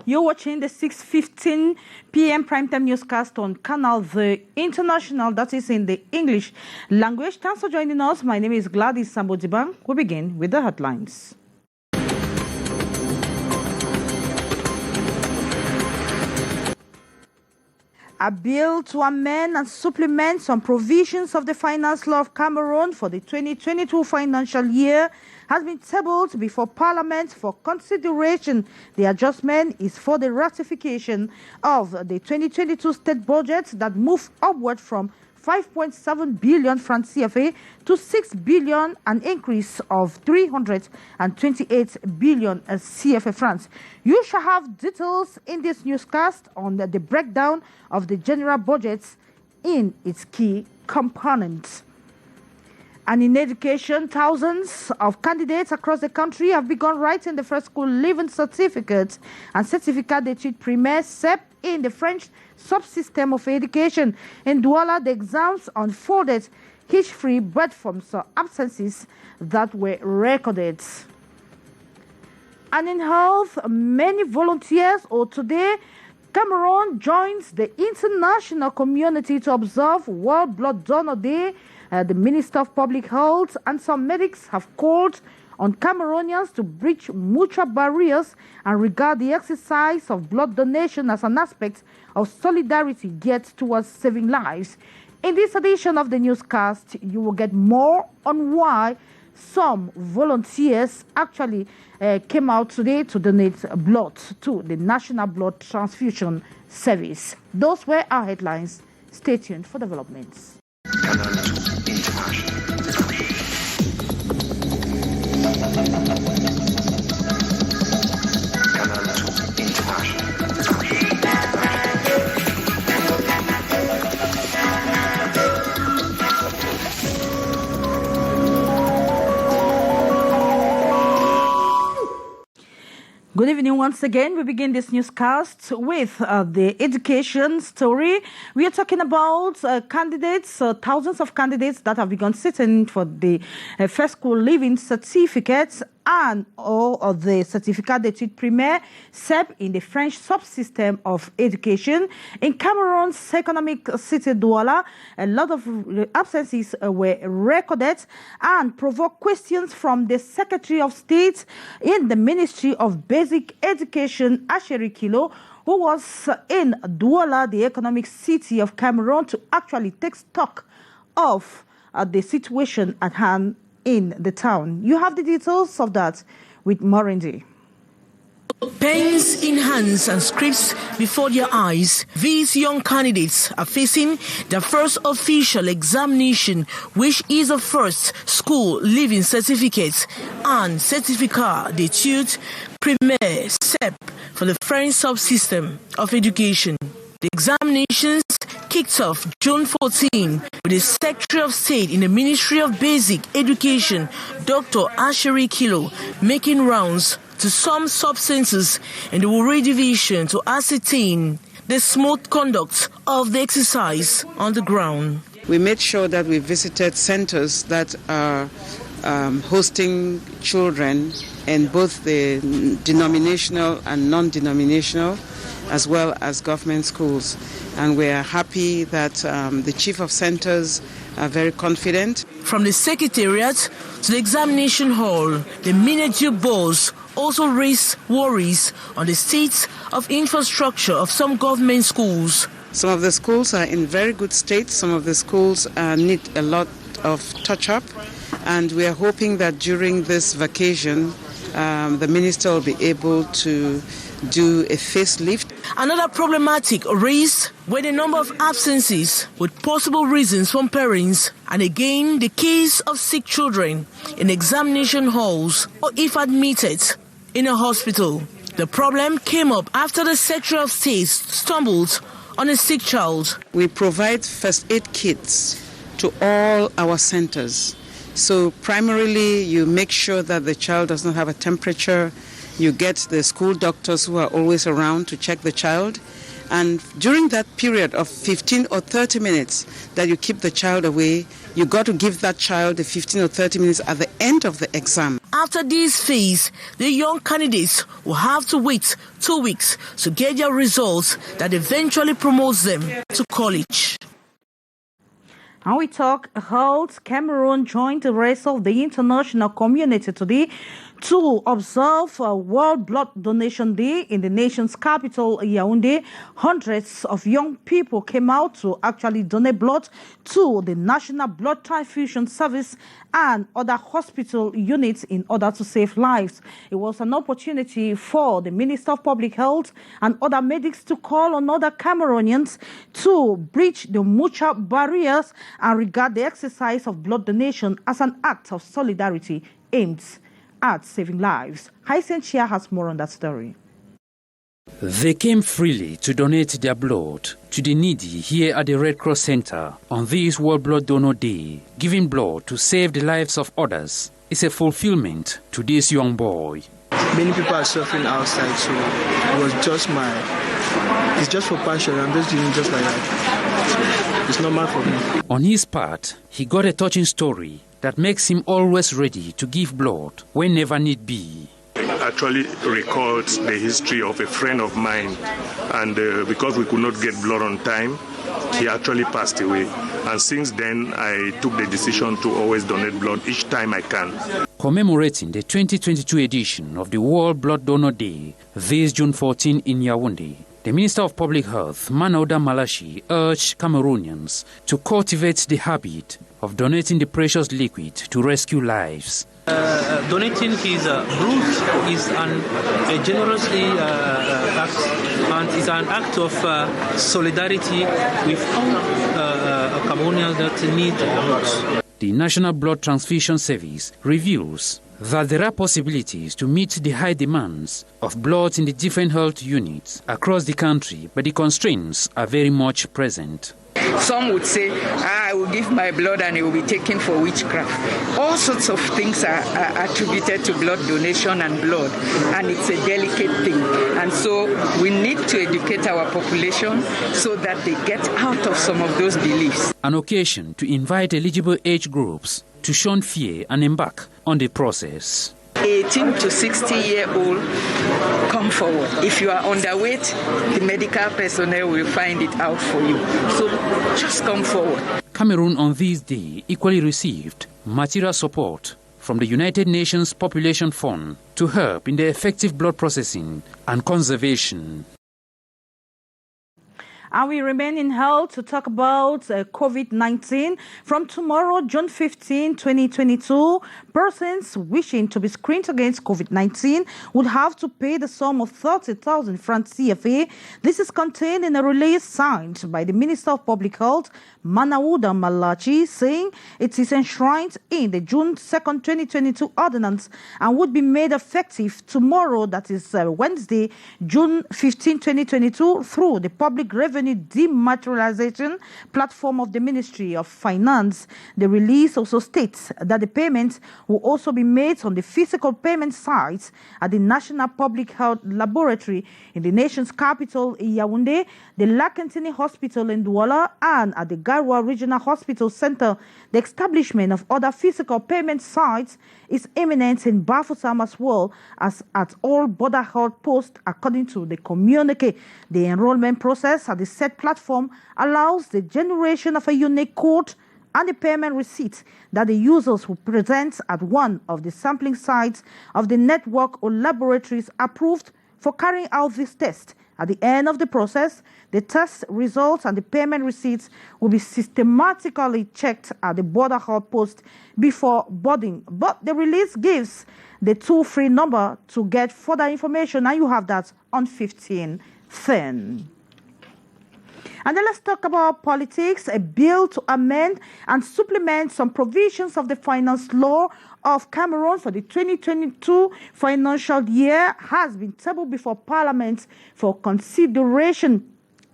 You're watching the 6:15 p.m. primetime newscast on Canal, the international, that is in the English language. Thanks for joining us. My name is Gladys Sambojibang. We begin with the headlines. A bill to amend and supplement some provisions of the Finance Law of Cameroon for the 2022 financial year has been tabled before Parliament for consideration. The adjustment is for the ratification of the 2022 state budget that moved upward from 5.7 billion francs CFA to 6 billion, an increase of 328 billion CFA francs. You shall have details in this newscast on the breakdown of the general budget in its key components. And in education, thousands of candidates across the country have begun writing the first school leaving certificates and certificate d'études primaires (CEP) in the French subsystem of education. In Douala, the exams unfolded hitch-free but from some absences that were recorded. And in health, many volunteers, today, Cameroon joins the international community to observe World Blood Donor Day. The Minister of Public Health and some medics have called on Cameroonians to bridge mutual barriers and regard the exercise of blood donation as an aspect of solidarity geared towards saving lives. In this edition of the newscast, you will get more on why some volunteers actually came out today to donate blood to the National Blood Transfusion Service. Those were our headlines. Stay tuned for developments. Canal International. Good evening once again. We begin this newscast with the education story. We are talking about candidates, thousands of candidates that have begun sitting for the first school leaving certificates and all of the certificate d'études primaires (CEP) in the French subsystem of education. In Cameroon's economic city Douala, a lot of absences were recorded and provoked questions from the Secretary of State in the Ministry of Basic Education, Asheri Kilo, who was in Douala, the economic city of Cameroon, to actually take stock of the situation at hand in the town. You have the details of that with Morindi. Pens in hands and scripts before their eyes, these young candidates are facing their first official examination, which is the first school leaving certificate and certificate d'études primaires (CEP) for the French subsystem of education. The examinations kicked off June 14 with the Secretary of State in the Ministry of Basic Education, Dr. Asheri Kilo, making rounds to some subcentres in the Wuri division to ascertain the smooth conduct of the exercise on the ground. We made sure that we visited centres that are hosting children in both the denominational and non-denominational, as well as government schools. And we are happy that the chief of centres are very confident. From the secretariat to the examination hall, the miniature boards also raised worries on the state of infrastructure of some government schools. Some of the schools are in very good state. Some of the schools need a lot of touch-up. And we are hoping that during this vacation, the minister will be able to do a facelift. Another problematic raised were the number of absences with possible reasons from parents, and again the case of sick children in examination halls or if admitted in a hospital. The problem came up after the Secretary of State stumbled on a sick child. We provide first aid kits to all our centers. So primarily you make sure that the child does not have a temperature. You get the school doctors who are always around to check the child. And during that period of 15 or 30 minutes that you keep the child away, you got to give that child the 15 or 30 minutes at the end of the exam. After this phase, the young candidates will have to wait 2 weeks to get their results that eventually promotes them to college. And we talk health. Cameroon joined the rest of the international community today to observe World Blood Donation Day in the nation's capital, Yaoundé. Hundreds of young people came out to actually donate blood to the National Blood Transfusion Service and other hospital units in order to save lives. It was an opportunity for the Minister of Public Health and other medics to call on other Cameroonians to bridge the mutual barriers and regard the exercise of blood donation as an act of solidarity aimed at saving lives. Hyacinthia has more on that story. They came freely to donate their blood to the needy here at the Red Cross Center on this World Blood Donor Day. Giving blood to save the lives of others is a fulfillment to this young boy. Many people are suffering outside, so it was just it's just for passion. I'm just doing just like that. So it's normal for me. On his part, he got a touching story that makes him always ready to give blood whenever need be. Actually recalled the history of a friend of mine, and because we could not get blood on time, he actually passed away. And since then, I took the decision to always donate blood each time I can. Commemorating the 2022 edition of the World Blood Donor Day, this June 14 in Yaoundé, the Minister of Public Health, Manouda Malachi, urged Cameroonians to cultivate the habit of donating the precious liquid to rescue lives. Donating his blood is a generously act, and is an act of solidarity with all Cameroonians that need blood. The National Blood Transfusion Service reveals that there are possibilities to meet the high demands of blood in the different health units across the country, but the constraints are very much present. Some would say, I will give my blood and it will be taken for witchcraft. All sorts of things are attributed to blood donation and blood, and it's a delicate thing. And so we need to educate our population so that they get out of some of those beliefs. An occasion to invite eligible age groups to shun fear and embark on the process. 18 to 60-year-old, come forward. If you are underweight, the medical personnel will find it out for you. So just come forward. Cameroon on this day equally received material support from the United Nations Population Fund to help in the effective blood processing and conservation. And we remain in health to talk about COVID-19. From tomorrow, June 15, 2022, persons wishing to be screened against COVID-19 would have to pay the sum of 30,000 francs CFA. This is contained in a release signed by the Minister of Public Health, Manouda Malachi, saying it is enshrined in the June 2nd, 2022 ordinance and would be made effective tomorrow, that is Wednesday, June 15, 2022, through the Public Revenue Dematerialization platform of the Ministry of Finance. The release also states that the payments will also be made on the physical payment sites at the National Public Health Laboratory in the nation's capital, Yaoundé, the Lakentini Hospital in Douala, and at the Garwa Regional Hospital Center. The establishment of other physical payment sites is imminent in Bafoussam as well as at all border health posts, according to the communique. The enrollment process at the said platform allows the generation of a unique code and the payment receipt that the users will present at one of the sampling sites of the network or laboratories approved for carrying out this test. At the end of the process, the test results and the payment receipts will be systematically checked at the border health post before boarding. But the release gives the toll-free number to get further information, and you have that on 1510. And then let's talk about politics. A bill to amend and supplement some provisions of the finance law of Cameroon for the 2022 financial year has been tabled before Parliament for consideration.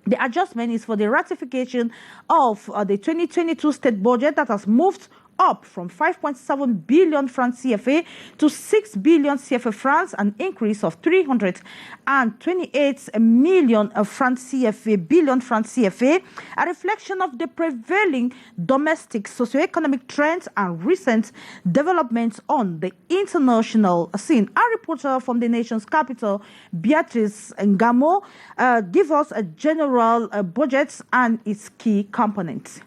The adjustment is for the ratification of the 2022 state budget that has moved up from 5.7 billion francs CFA to 6 billion CFA francs, an increase of 328 million francs CFA, billion francs CFA, a reflection of the prevailing domestic socioeconomic trends and recent developments on the international scene. Our reporter from the nation's capital, Beatrice Ngamo, gives us a general budget and its key components.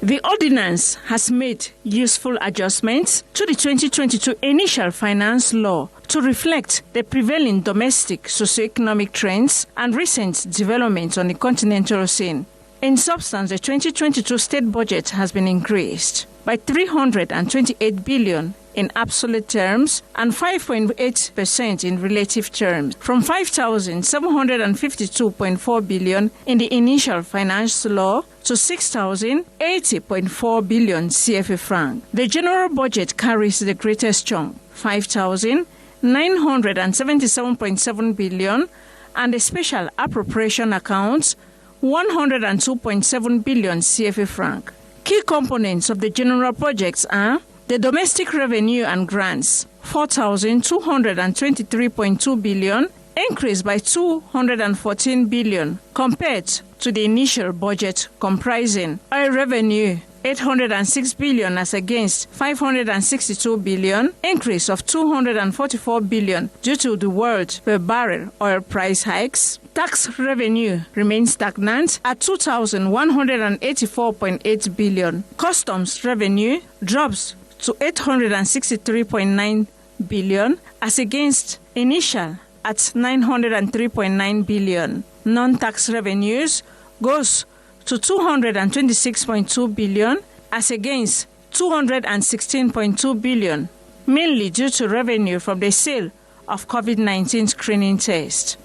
The ordinance has made useful adjustments to the 2022 initial finance law to reflect the prevailing domestic socioeconomic trends and recent developments on the continental scene. In substance, the 2022 state budget has been increased by 328 billion in absolute terms and 5.8% in relative terms, from 5,752.4 billion in the initial finance law to 6,080.4 billion CFA franc. The general budget carries the greatest chunk, 5,977.7 billion, and the special appropriation accounts, 102.7 billion CFA franc. Key components of the general projects are the domestic revenue and grants, 4,223.2 billion, increased by 214 billion compared to the initial budget, comprising oil revenue, 806 billion as against 562 billion, increase of 244 billion due to the world per barrel oil price hikes. Tax revenue remains stagnant at 2,184.8 billion. Customs revenue drops to 863.9 billion as against initial at 903.9 billion. Non-tax revenues goes to 226.2 billion as against 216.2 billion, mainly due to revenue from the sale of COVID-19 screening tests.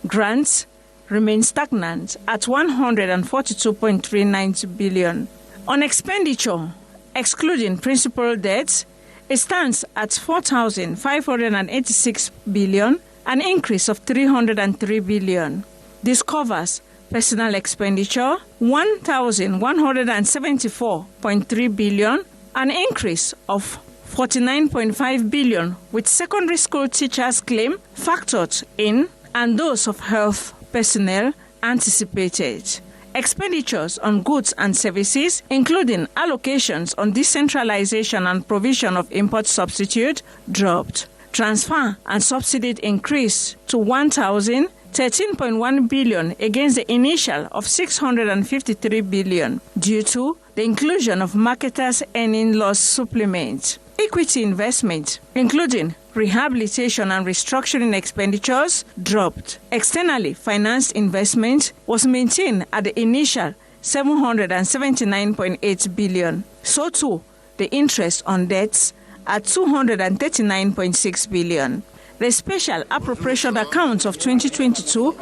Grants remain stagnant at 142.39 billion. On expenditure, excluding principal debts, it stands at 4,586 billion, an increase of 303 billion. This covers personal expenditure, 1,174.3 billion, an increase of 49.5 billion, with secondary school teachers' claim factored in and those of health personnel anticipated. Expenditures on goods and services, including allocations on decentralization and provision of import substitute, dropped. Transfer and subsidy increased to 1,013.1 billion against the initial of 653 billion due to the inclusion of marketers' earning loss supplement. Equity investment, including rehabilitation and restructuring expenditures, dropped. Externally financed investment was maintained at the initial 779.8 billion. So too, the interest on debts at 239.6 billion. The special appropriation accounts of 2022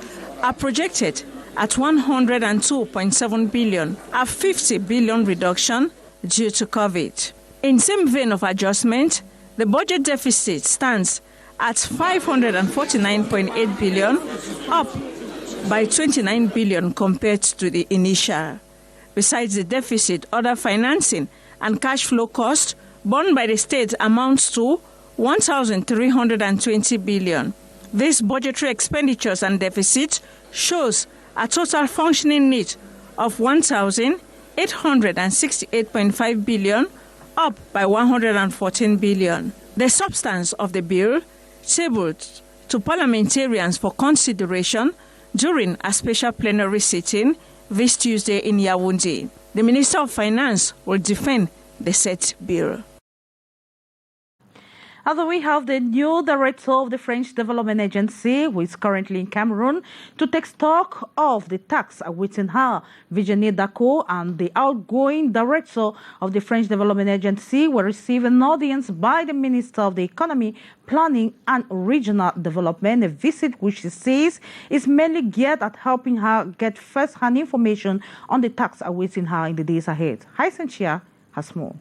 are projected at 102.7 billion, a 50 billion reduction due to COVID. In same vein of adjustment, the budget deficit stands at 549.8 billion, up by 29 billion compared to the initial. Besides the deficit, other financing and cash flow costs borne by the state amounts to 1,320 billion. These budgetary expenditures and deficit shows a total functioning need of 1,868.5 billion, up by 114 billion. The substance of the bill tabled to parliamentarians for consideration during a special plenary sitting this Tuesday in Yaoundé. The Minister of Finance will defend the said bill. Although we have the new director of the French Development Agency, who is currently in Cameroon, to take stock of the tax awaiting her, Virginie Dacko, and the outgoing director of the French Development Agency will receive an audience by the Minister of the Economy, Planning and Regional Development, a visit which she says is mainly geared at helping her get first-hand information on the tax awaiting her in the days ahead. Hyacinthe has more.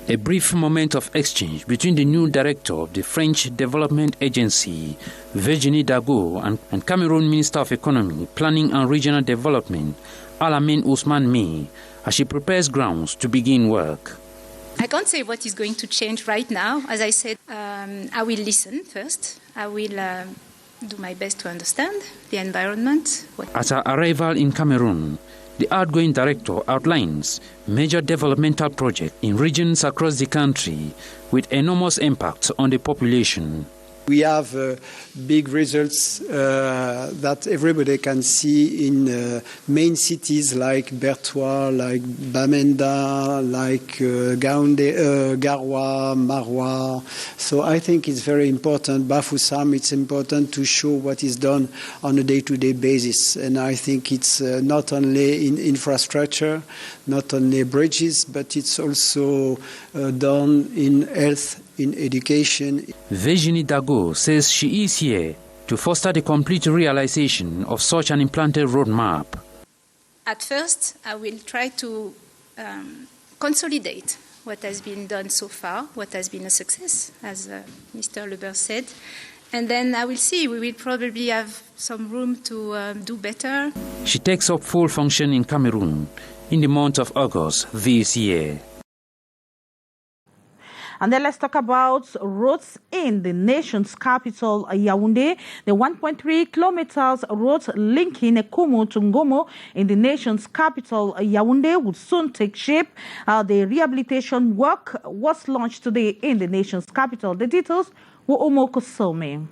A brief moment of exchange between the new director of the French Development Agency, Virginie Dago, and Cameroon Minister of Economy, Planning and Regional Development, Alamine Ousmane May, as she prepares grounds to begin work. I can't say what is going to change right now. As I said, I will listen first. I will do my best to understand the environment. At her arrival in Cameroon, the outgoing director outlines major developmental projects in regions across the country with enormous impact on the population. We have big results that everybody can see in main cities like Bertois, like Bamenda, like Gaoundé, Garoua, Maroua. So I think it's very important. Bafoussam, it's important to show what is done on a day-to-day basis. And I think it's not only in infrastructure, not only bridges, but it's also done in health, in education. Virginie Dago says she is here to foster the complete realization of such an implanted roadmap. At first, I will try to consolidate what has been done so far, what has been a success, as Mr. Lebert said. And then I will see, we will probably have some room to do better. She takes up full function in Cameroon in the month of August this year. And then let's talk about roads in the nation's capital, Yaoundé. The 1.3 kilometers road linking Ekomo to Ngomo in the nation's capital, Yaoundé, would soon take shape. The rehabilitation work was launched today in the nation's capital. The details were Omoko Some.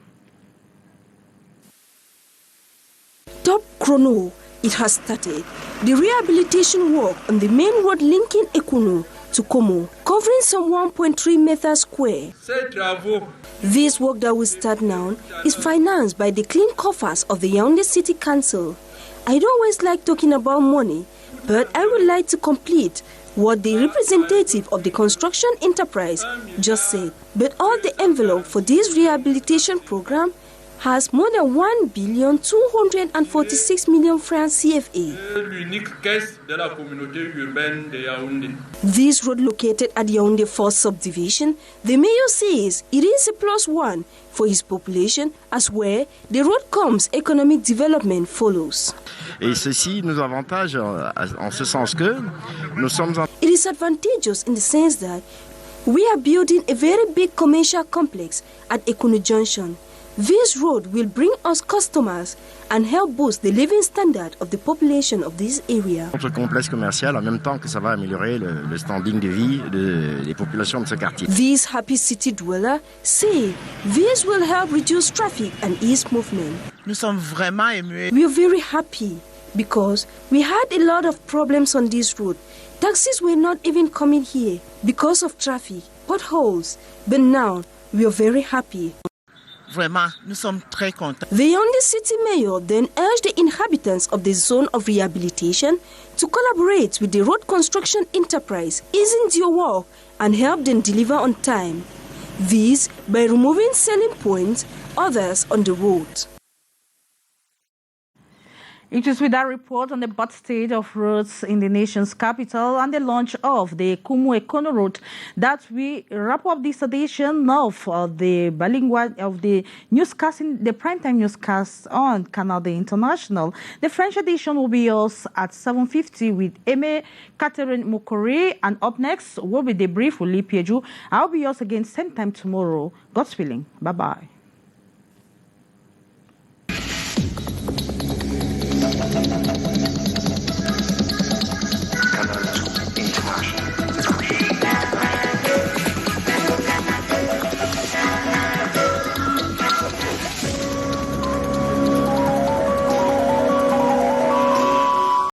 Top chrono, it has started. The rehabilitation work on the main road linking Ekono to Como, covering some 1.3 meters square. This work that will start now is financed by the clean coffers of the Yaoundé City Council. I don't always like talking about money, but I would like to complete what the representative of the construction enterprise just said. But all the envelope for this rehabilitation program has more than 1,246,000,000 francs CFA. This road located at Yaoundé 4th subdivision, the mayor says it is a +1 for his population, as where the road comes, economic development follows. Et ceci nous avantage en ce sens que nous sommes en... It is advantageous in the sense that we are building a very big commercial complex at Ekono Junction. This road will bring us customers and help boost the living standard of the population of this area. Notre complexe commercial, en même temps que ça va améliorer le standing de vie des populations de ce quartier. These happy city dwellers say this will help reduce traffic and ease movement. Nous sommes vraiment émus. We are very happy because we had a lot of problems on this road. Taxis were not even coming here because of traffic, potholes. But now we are very happy. Vraiment, nous sommes très contents. The Yaoundé City Mayor then urged the inhabitants of the zone of rehabilitation to collaborate with the road construction enterprise, easing their work and help them deliver on time. This by removing selling points, others on the road. It is with that report on the bad state of roads in the nation's capital and the launch of the Kumu-Ekono Road that we wrap up this edition of the bilingual of the newscasting, the primetime newscast on Canal International. The French edition will be yours at 7:50 with Aimé Catherine Mokore, and up next will be the brief with Lee Pieju. I'll be yours again same time tomorrow. God's willing. Bye-bye.